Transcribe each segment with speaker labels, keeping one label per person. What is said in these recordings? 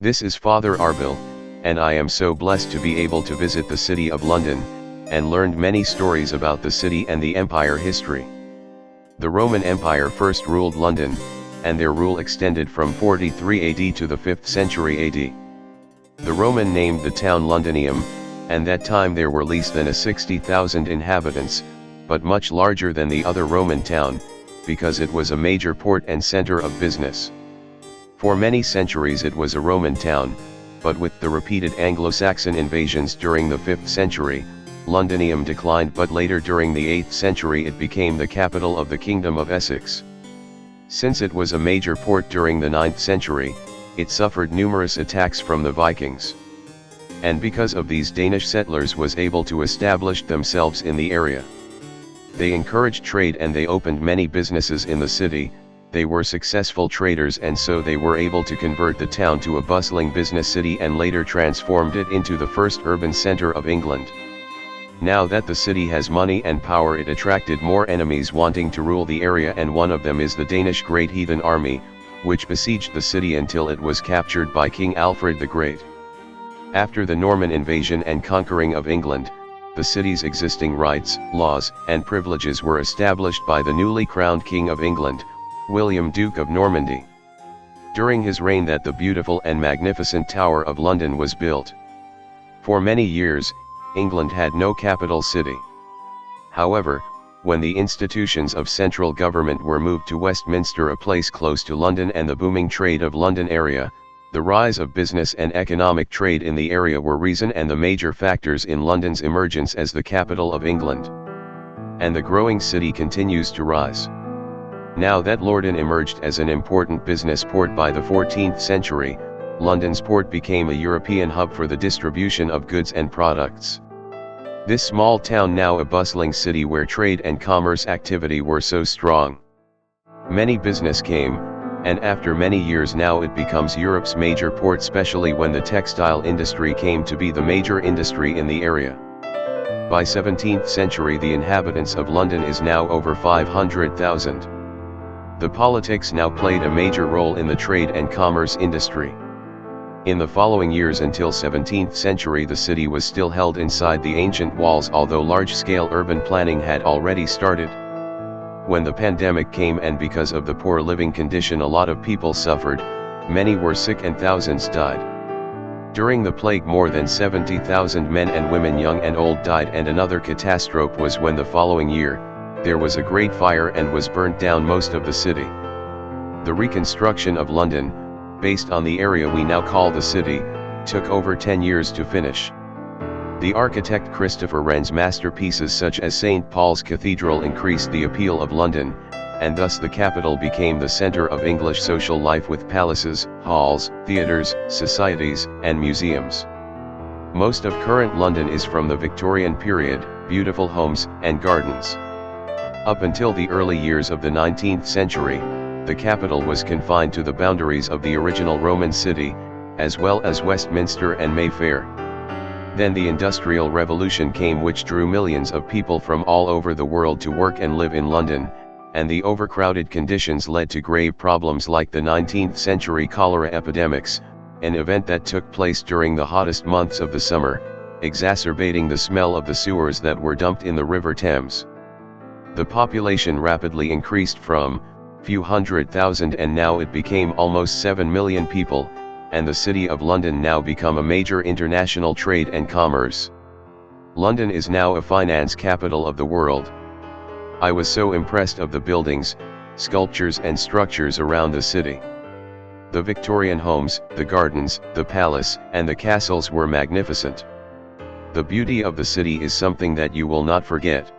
Speaker 1: This is Father Arbil, and I am so blessed to be able to visit the city of London, and learned many stories about the city and the empire history. The Roman Empire first ruled London, and their rule extended from 43 AD to the 5th century AD. The Roman named the town Londinium, and that time there were less than 60,000 inhabitants, but much larger than the other Roman town, because it was a major port and center of business. For many centuries it was a Roman town, but with the repeated Anglo-Saxon invasions during the 5th century, Londinium declined, but later during the 8th century it became the capital of the Kingdom of Essex. Since it was a major port during the 9th century, it suffered numerous attacks from the Vikings. And because of these, Danish settlers was able to establish themselves in the area. They encouraged trade and they opened many businesses in the city. They were successful traders, and so they were able to convert the town to a bustling business city and later transformed it into the first urban center of England. Now that the city has money and power, it attracted more enemies wanting to rule the area, and one of them is the Danish Great Heathen Army, which besieged the city until it was captured by King Alfred the Great. After the Norman invasion and conquering of England, the city's existing rights, laws, and privileges were established by the newly crowned King of England, William Duke of Normandy. During his reign that the beautiful and magnificent Tower of London was built. For many years, England had no capital city. However, when the institutions of central government were moved to Westminster, a place close to London and the booming trade of London area, the rise of business and economic trade in the area were reason and the major factors in London's emergence as the capital of England. And the growing city continues to rise. Now that London emerged as an important business port by the 14th century, London's port became a European hub for the distribution of goods and products. This small town, now a bustling city where trade and commerce activity were so strong. Many business came, and after many years now it becomes Europe's major port, especially when the textile industry came to be the major industry in the area. By 17th century the inhabitants of London is now over 500,000. The politics now played a major role in the trade and commerce industry. In the following years until 17th century the city was still held inside the ancient walls, although large-scale urban planning had already started. When the pandemic came, and because of the poor living condition a lot of people suffered, many were sick and thousands died. During the plague more than 70,000 men and women young and old died, and another catastrophe was when the following year, there was a great fire and was burnt down most of the city. The reconstruction of London, based on the area we now call the city, took over 10 years to finish. The architect Christopher Wren's masterpieces such as St. Paul's Cathedral increased the appeal of London, and thus the capital became the center of English social life with palaces, halls, theatres, societies, and museums. Most of current London is from the Victorian period, beautiful homes and gardens. Up until the early years of the 19th century, the capital was confined to the boundaries of the original Roman city, as well as Westminster and Mayfair. Then the Industrial Revolution came, which drew millions of people from all over the world to work and live in London, and the overcrowded conditions led to grave problems like the 19th century cholera epidemics, an event that took place during the hottest months of the summer, exacerbating the smell of the sewers that were dumped in the River Thames. The population rapidly increased from few hundred thousand, and now it became almost 7 million people, and the City of London now become a major international trade and commerce. London is now a finance capital of the world. I was so impressed of the buildings, sculptures and structures around the city. The Victorian homes, the gardens, the palace, and the castles were magnificent. The beauty of the city is something that you will not forget.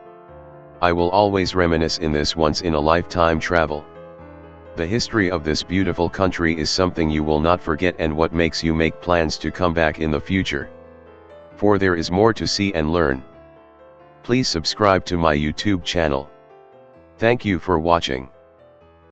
Speaker 1: I will always reminisce in this once-in-a-lifetime travel. The history of this beautiful country is something you will not forget, and what makes you make plans to come back in the future. For there is more to see and learn. Please subscribe to my YouTube channel. Thank you for watching.